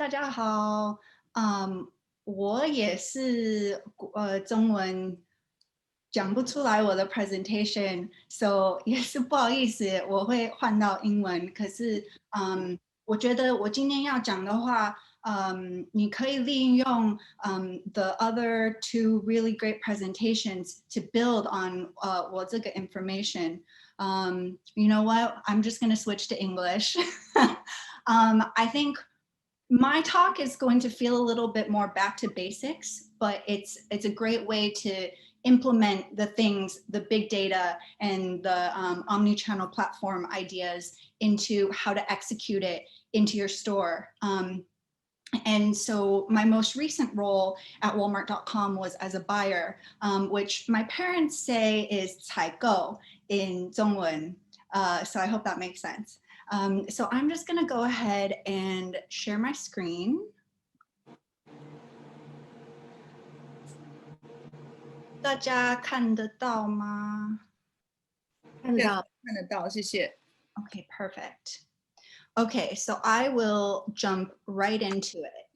大家好。我也是中文讲不出来我的 presentation，so 也是不好意思，我会换到英文。可是我觉得我今天要讲的话，你可以利用the other two really great presentations to build on 我这个 information. You know what? I'm just going to switch to English. I think my talk is going to feel a little bit more back to basics, but it's a great way to implement the things, the big data and the omni-channel platform ideas into how to execute it into your store. And so my most recent role at Walmart.com was as a buyer, which my parents say is 采购 in 中文. So I hope that makes sense. So I'm just going to go ahead and share my screen. 大家看得到吗？看得到，看得到，谢谢。 Okay, perfect. Okay, so I will jump right into it.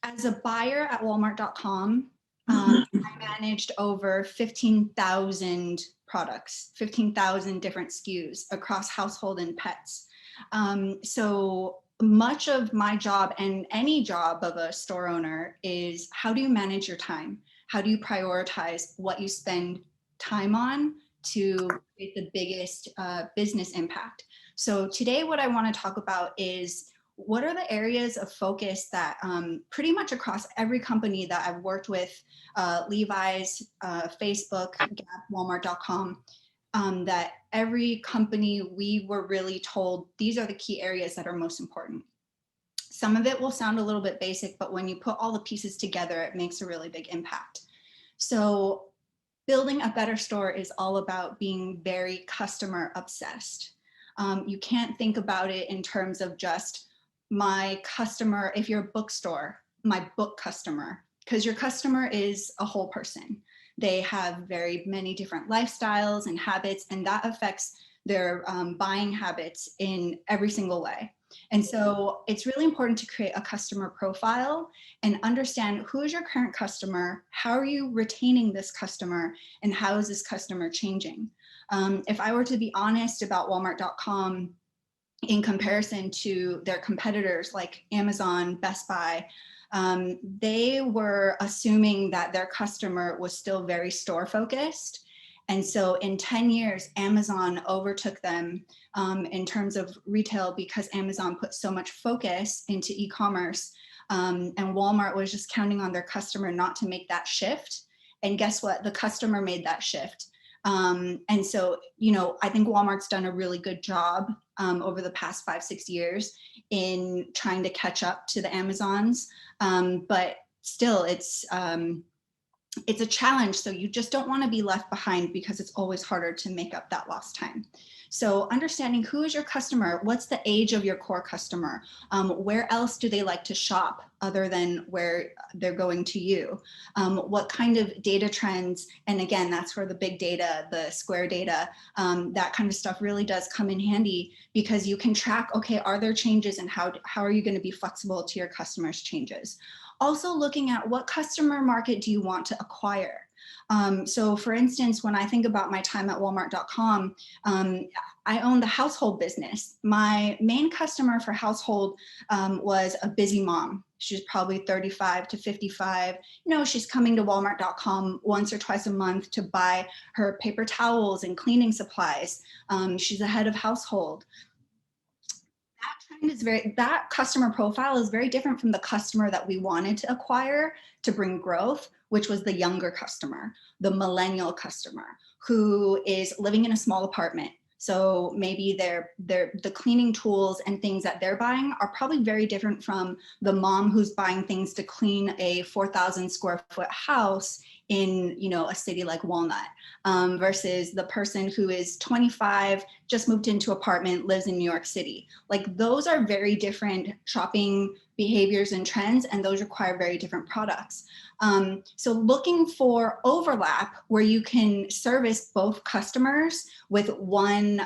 As a buyer at Walmart.com, I managed over 15,000 products, 15,000 different SKUs across household and pets. So much of my job and any job of a store owner is how do you manage your time? How do you prioritize what you spend time on to create the biggest business impact? So today what I want to talk about is what are the areas of focus that pretty much across every company that I've worked with, Levi's, Facebook, Gap, Walmart.com, that every company we were really told these are the key areas that are most important. Some of it will sound a little bit basic, but when you put all the pieces together, it makes a really big impact. So building a better store is all about being very customer obsessed. You can't think about it in terms of just my customer, if you're a bookstore, my book customer, because your customer is a whole person. They have very many different lifestyles and habits, and that affects their buying habits in every single way. And so it's really important to create a customer profile and understand who is your current customer, how are you retaining this customer, and how is this customer changing? If I were to be honest about Walmart.com in comparison to their competitors like Amazon, Best Buy, they were assuming that their customer was still very store focused. And so in 10 years, Amazon overtook them in terms of retail because Amazon put so much focus into e-commerce, and Walmart was just counting on their customer not to make that shift. And guess what? The customer made that shift. And so, you know, I think Walmart's done a really good job over the past 5-6 years in trying to catch up to the Amazons, but still it's a challenge. So you just don't want to be left behind because it's always harder to make up that lost time. So understanding who is your customer, what's the age of your core customer, where else do they like to shop other than where they're going to you, what kind of data trends, and again, that's where the big data, the square data, that kind of stuff really does come in handy because you can track, okay, are there changes and how are you going to be flexible to your customers' changes? Also looking at what customer market do you want to acquire? So for instance, when I think about my time at Walmart.com, I own the household business. My main customer for household was a busy mom. She's probably 35 to 55. You know, she's coming to Walmart.com once or twice a month to buy her paper towels and cleaning supplies. She's a head of household. That customer profile is very different from the customer that we wanted to acquire to bring growth, which was the younger customer, the millennial customer who is living in a small apartment. So maybe the cleaning tools and things that they're buying are probably very different from the mom who's buying things to clean a 4,000 square foot house in, you know, a city like Walnut, versus the person who is 25, just moved into apartment, lives in New York City. Like those are very different shopping behaviors and trends, and those require very different products. So looking for overlap where you can service both customers with one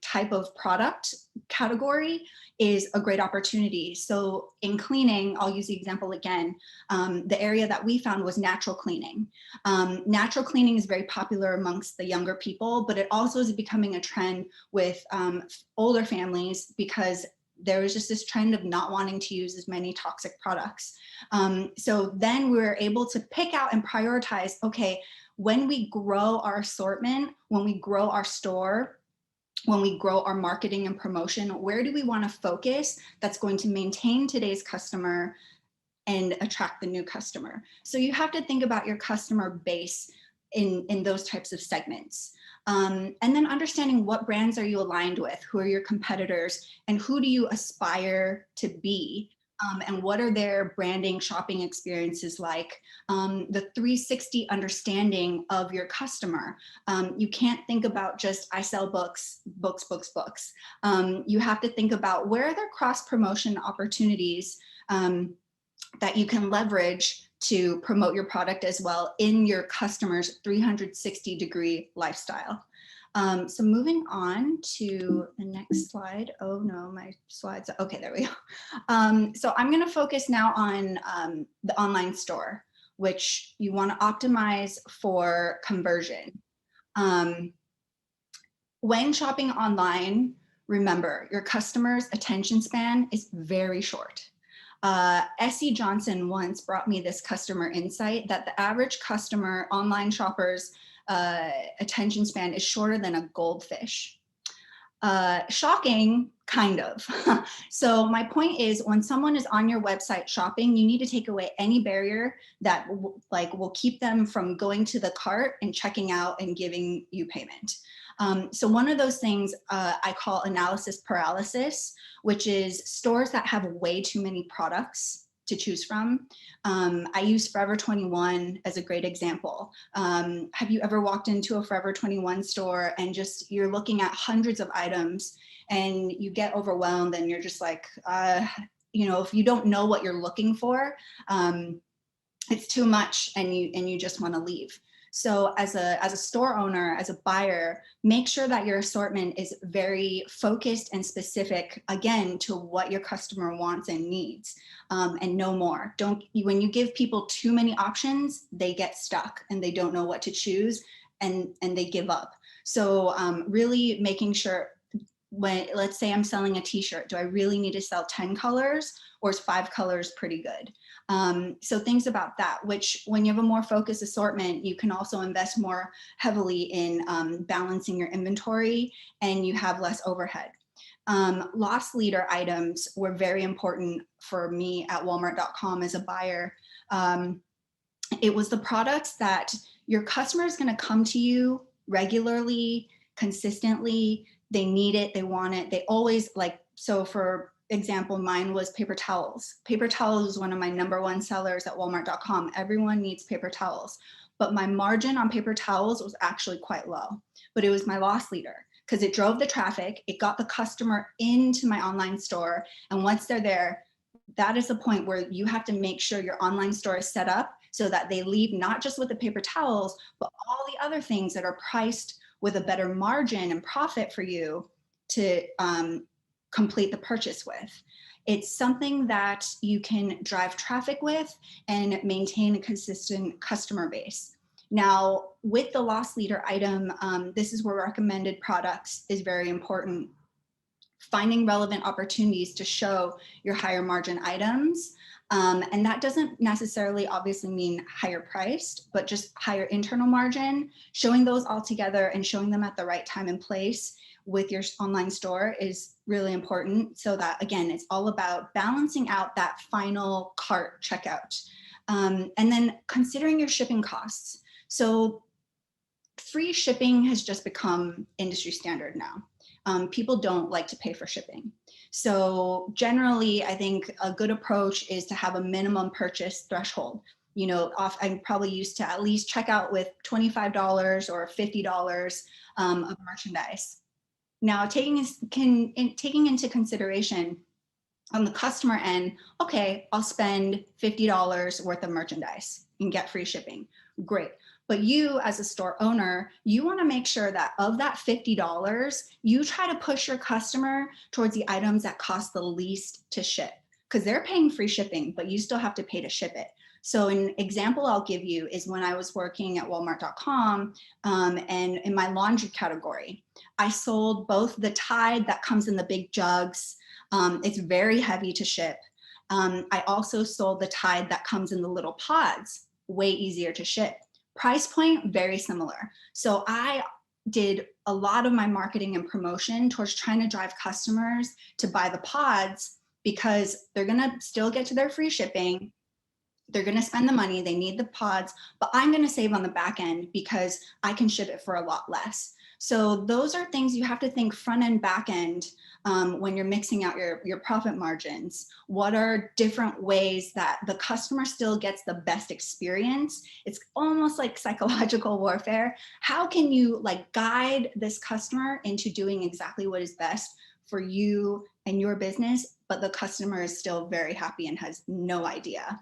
type of product category is a great opportunity. So in cleaning, I'll use the example again. The area that we found was natural cleaning. Natural cleaning is very popular amongst the younger people, but it also is becoming a trend with older families because there was just this trend of not wanting to use as many toxic products. So then we were able to pick out and prioritize, okay, when we grow our assortment, when we grow our store, when we grow our marketing and promotion, where do we want to focus that's going to maintain today's customer and attract the new customer? So you have to think about your customer base in those types of segments. And then understanding what brands are you aligned with, who are your competitors, and who do you aspire to be, and what are their branding shopping experiences like? The 360 understanding of your customer. You can't think about just, I sell books, books, books, books. You have to think about where are there cross-promotion opportunities that you can leverage to promote your product as well in your customer's 360-degree lifestyle. So moving on to the next slide. Oh no, my slides. Okay, there we go. So I'm going to focus now on the online store, which you want to optimize for conversion. When shopping online, remember your customer's attention span is very short. S.E. Johnson once brought me this customer insight that the average customer, online shoppers, attention span is shorter than a goldfish. Shocking, kind of. So my point is, when someone is on your website shopping, you need to take away any barrier that will keep them from going to the cart and checking out and giving you payment. So one of those things I call analysis paralysis, which is stores that have way too many products to choose from. I use Forever 21 as a great example. Have you ever walked into a Forever 21 store and just you're looking at hundreds of items and you get overwhelmed and you're just like, if you don't know what you're looking for, it's too much and you just want to leave. So as a store owner, as a buyer, make sure that your assortment is very focused and specific, again, to what your customer wants and needs, and no more. When you give people too many options, they get stuck and they don't know what to choose and they give up. So really making sure, let's say I'm selling a t-shirt, do I really need to sell 10 colors or is 5 colors pretty good? So things about that, which when you have a more focused assortment, you can also invest more heavily in balancing your inventory and you have less overhead. Loss leader items were very important for me at Walmart.com as a buyer. It was the products that your customer is going to come to you regularly, consistently. They need it, they want it, they always like, so for example, mine was paper towels. Paper towels is one of my #1 sellers at Walmart.com. Everyone needs paper towels, but my margin on paper towels was actually quite low, but it was my loss leader because it drove the traffic, it got the customer into my online store, and once they're there, that is the point where you have to make sure your online store is set up so that they leave not just with the paper towels, but all the other things that are priced with a better margin and profit for you to complete the purchase with. It's something that you can drive traffic with and maintain a consistent customer base. Now, with the loss leader item, this is where recommended products is very important. Finding relevant opportunities to show your higher margin items. And that doesn't necessarily obviously mean higher priced, but just higher internal margin. Showing those all together and showing them at the right time and place with your online store is really important, so that, again, it's all about balancing out that final cart checkout. And then considering your shipping costs. So free shipping has just become industry standard now. People don't like to pay for shipping. So generally, I think a good approach is to have a minimum purchase threshold. I'm probably used to at least check out with $25 or $50 of merchandise. Now, taking into consideration on the customer end, okay, I'll spend $50 worth of merchandise and get free shipping. Great. But you as a store owner, you want to make sure that of that $50, you try to push your customer towards the items that cost the least to ship, because they're paying free shipping, but you still have to pay to ship it. So an example I'll give you is when I was working at Walmart.com and in my laundry category, I sold both the Tide that comes in the big jugs. It's very heavy to ship. I also sold the Tide that comes in the little pods, way easier to ship. Price point, very similar. So I did a lot of my marketing and promotion towards trying to drive customers to buy the pods, because they're gonna still get to their free shipping. They're gonna spend the money, they need the pods, but I'm gonna save on the back end because I can ship it for a lot less. So those are things you have to think front end, back end when you're mixing out your profit margins. What are different ways that the customer still gets the best experience? It's almost like psychological warfare. How can you like guide this customer into doing exactly what is best for you and your business, but the customer is still very happy and has no idea?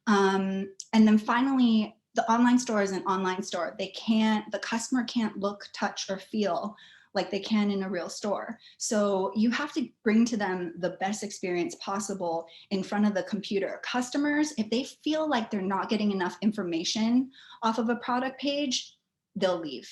And then finally, the online store is an online store. The customer can't look, touch, or feel like they can in a real store. So you have to bring to them the best experience possible in front of the computer. Customers, if they feel like they're not getting enough information off of a product page, they'll leave.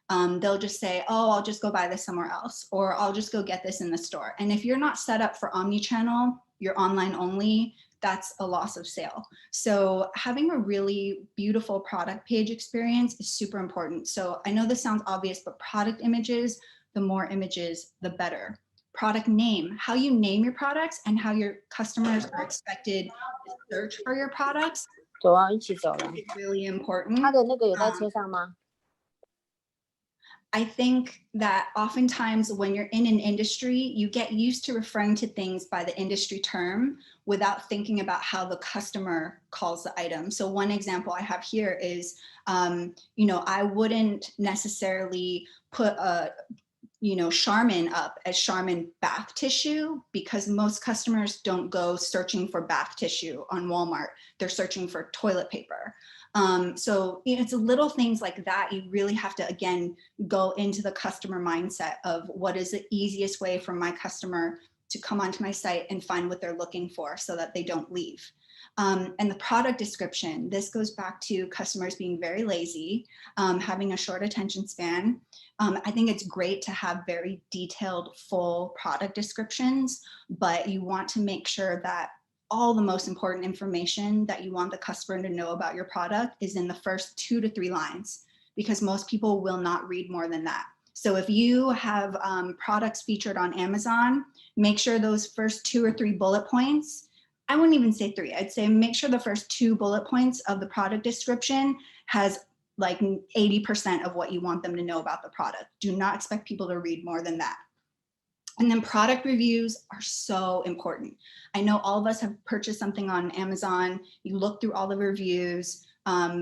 They'll just say, oh, I'll just go buy this somewhere else, or I'll just go get this in the store. And if you're not set up for omni-channel, you're online only, that's a loss of sale. So having a really beautiful product page experience is super important. So I know this sounds obvious, but product images, the more images, the better. Product name, how you name your products and how your customers are expected to search for your products 走啊，一起走了。 is really important. 他的那个有在车上吗？ I think that oftentimes when you're in an industry, you get used to referring to things by the industry term without thinking about how the customer calls the item. So one example I have here is, I wouldn't necessarily put Charmin up as Charmin bath tissue, because most customers don't go searching for bath tissue on Walmart. They're searching for toilet paper. So it's little things like that. You really have to, again, go into the customer mindset of what is the easiest way for my customer to come onto my site and find what they're looking for so that they don't leave. And the product description, this goes back to customers being very lazy, having a short attention span. I think it's great to have very detailed, full product descriptions, but you want to make sure that all the most important information that you want the customer to know about your product is in the first 2 to 3 lines, because most people will not read more than that. So if you have products featured on Amazon, make sure those first 2 or 3 bullet points, I wouldn't even say 3, I'd say make sure the first 2 bullet points of the product description has like 80% of what you want them to know about the product. Do not expect people to read more than that. And then product reviews are so important. I know all of us have purchased something on Amazon. You look through all the reviews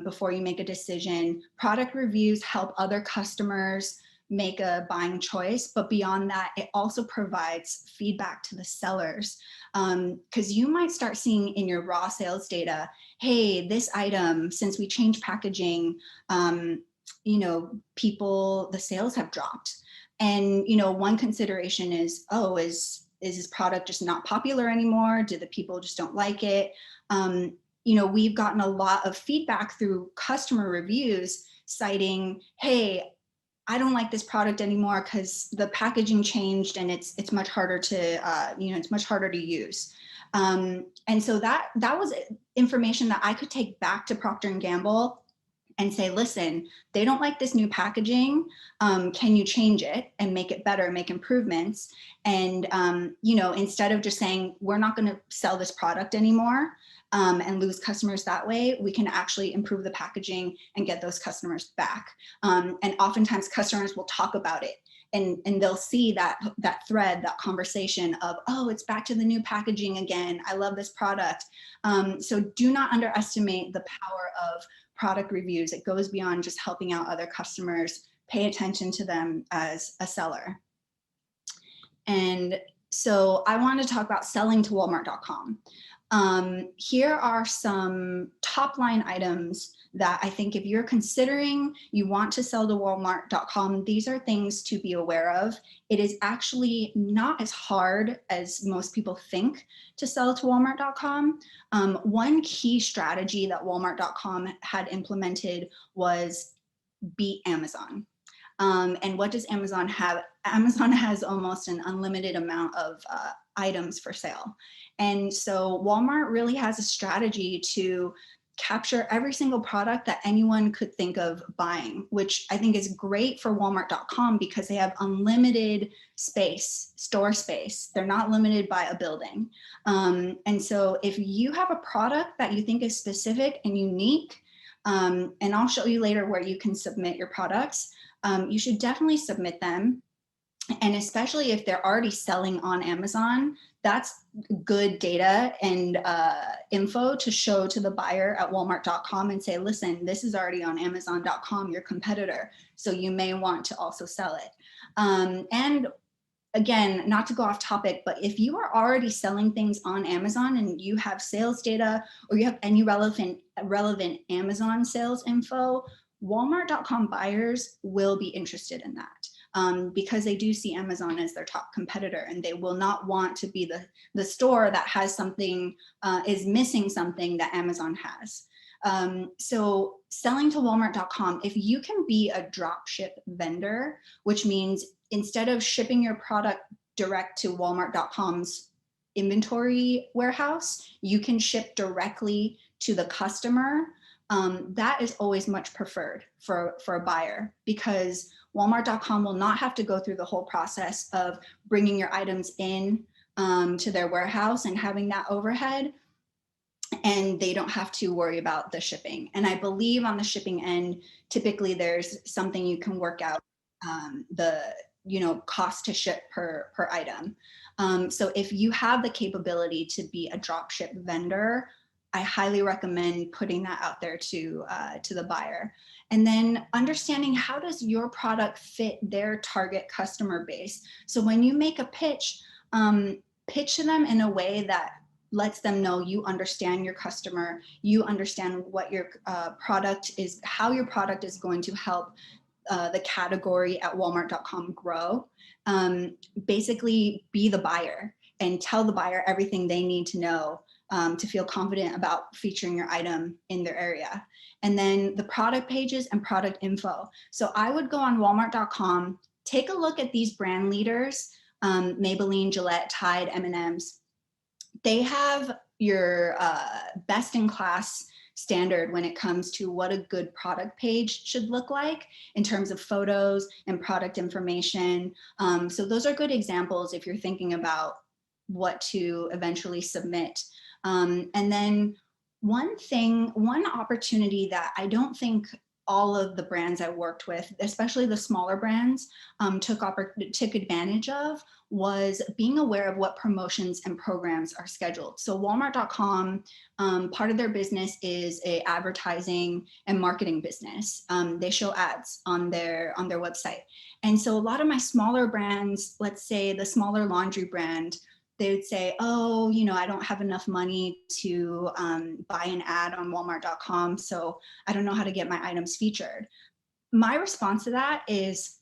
before you make a decision. Product reviews help other customers make a buying choice, but beyond that, it also provides feedback to the sellers, because you might start seeing in your raw sales data, hey, this item, since we changed packaging, the sales have dropped. And, one consideration is, oh, is this product just not popular anymore? Do the people just don't like it? We've gotten a lot of feedback through customer reviews citing, hey, I don't like this product anymore because the packaging changed and it's much harder to, it's much harder to use. And so that was information that I could take back to Procter & Gamble and say, listen, they don't like this new packaging. Can you change it and make it better, make improvements? And, instead of just saying, we're not going to sell this product anymore and lose customers that way, we can actually improve the packaging and get those customers back. And oftentimes customers will talk about it and they'll see that thread, that conversation of, oh, it's back to the new packaging again. I love this product. So do not underestimate the power of product reviews. It goes beyond just helping out other customers. Pay attention to them as a seller. And so I want to talk about selling to Walmart.com. Here are some top line items that I think if you're considering you want to sell to Walmart.com, these are things to be aware of. It is actually not as hard as most people think to sell to Walmart.com. One key strategy that Walmart.com had implemented was beat Amazon. And what does Amazon have? Amazon has almost an unlimited amount of items for sale. And so Walmart really has a strategy to capture every single product that anyone could think of buying, which I think is great for Walmart.com because they have unlimited space, store space. They're not limited by a building. And so if you have a product that you think is specific and unique, and I'll show you later where you can submit your products, you should definitely submit them. And especially if they're already selling on Amazon, that's good data and info to show to the buyer at Walmart.com and say, listen, this is already on Amazon.com, your competitor. So you may want to also sell it. And again, not to go off topic, but if you are already selling things on Amazon and you have sales data or you have any relevant Amazon sales info, Walmart.com buyers will be interested in that because they do see Amazon as their top competitor, and they will not want to be the store that has something, is missing something that Amazon has. So selling to Walmart.com, if you can be a drop ship vendor, which means instead of shipping your product direct to Walmart.com's inventory warehouse, you can ship directly to the customer. That is always much preferred for a buyer because Walmart.com will not have to go through the whole process of bringing your items in to their warehouse and having that overhead. And they don't have to worry about the shipping. And I believe on the shipping end, typically there's something you can work out the cost to ship per item. So if you have the capability to be a drop ship vendor, I highly recommend putting that out there to the buyer. And then understanding how does your product fit their target customer base. So when you make a pitch, pitch to them in a way that lets them know you understand your customer, you understand what your product is, how your product is going to help the category at Walmart.com grow. Basically be the buyer and tell the buyer everything they need to know to feel confident about featuring your item in their area. And then the product pages and product info. So I would go on Walmart.com, take a look at these brand leaders, Maybelline, Gillette, Tide, M&M's. They have your best in class standard when it comes to what a good product page should look like in terms of photos and product information. So those are good examples if you're thinking about what to eventually submit. And then one opportunity that I don't think all of the brands I worked with, especially the smaller brands, took advantage of was being aware of what promotions and programs are scheduled. So Walmart.com, part of their business is a advertising and marketing business. They show ads on their website. And so a lot of my smaller brands, let's say the smaller laundry brand, they would say, oh, I don't have enough money to buy an ad on Walmart.com, so I don't know how to get my items featured. My response to that is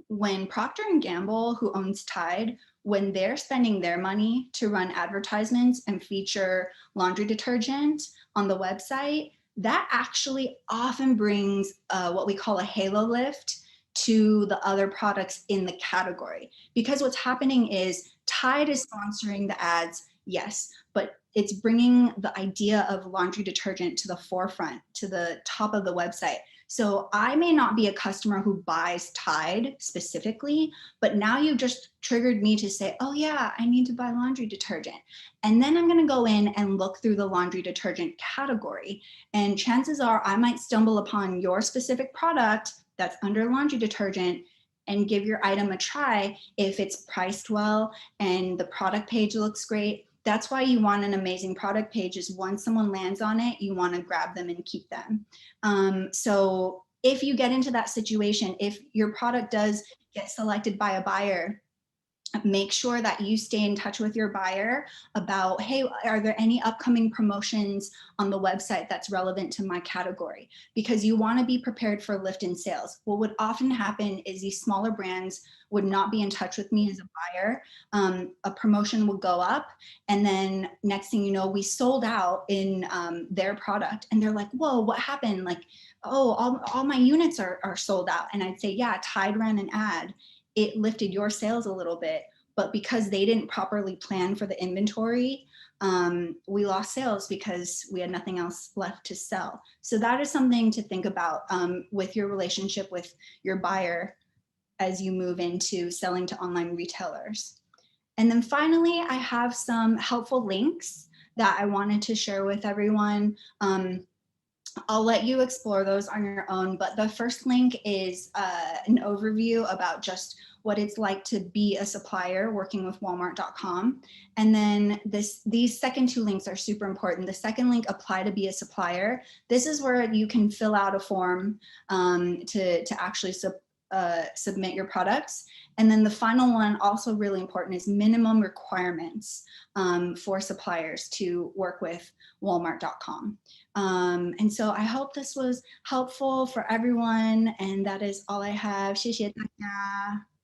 when Procter & Gamble, who owns Tide, when they're spending their money to run advertisements and feature laundry detergent on the website, that actually often brings what we call a halo lift to the other products in the category. Because what's happening is Tide is sponsoring the ads, yes, but it's bringing the idea of laundry detergent to the forefront, to the top of the website. So I may not be a customer who buys Tide specifically, but now you've just triggered me to say, oh yeah, I need to buy laundry detergent. And then I'm gonna go in and look through the laundry detergent category. And chances are I might stumble upon your specific product that's under laundry detergent and give your item a try if it's priced well and the product page looks great. That's why you want an amazing product page, is once someone lands on it, you want to grab them and keep them. So if you get into that situation, if your product does get selected by a buyer make sure that you stay in touch with your buyer about, hey, are there any upcoming promotions on the website that's relevant to my category? Because you want to be prepared for lift in sales. What would often happen is these smaller brands would not be in touch with me as a buyer. A promotion will go up, and then next thing you know, we sold out in their product, and they're like, whoa, what happened? Like, oh, all my units are sold out. And I'd say, yeah, Tide ran an ad. It lifted your sales a little bit, but because they didn't properly plan for the inventory, we lost sales because we had nothing else left to sell. So that is something to think about with your relationship with your buyer as you move into selling to online retailers. And then finally, I have some helpful links that I wanted to share with everyone. I'll let you explore those on your own, but the first link is an overview about just what it's like to be a supplier working with Walmart.com. And then these second two links are super important. The second link, apply to be a supplier. This is where you can fill out a form to actually submit your products. And then the final one, also really important, is minimum requirements for suppliers to work with Walmart.com. And so I hope this was helpful for everyone. And that is all I have. 谢谢大家.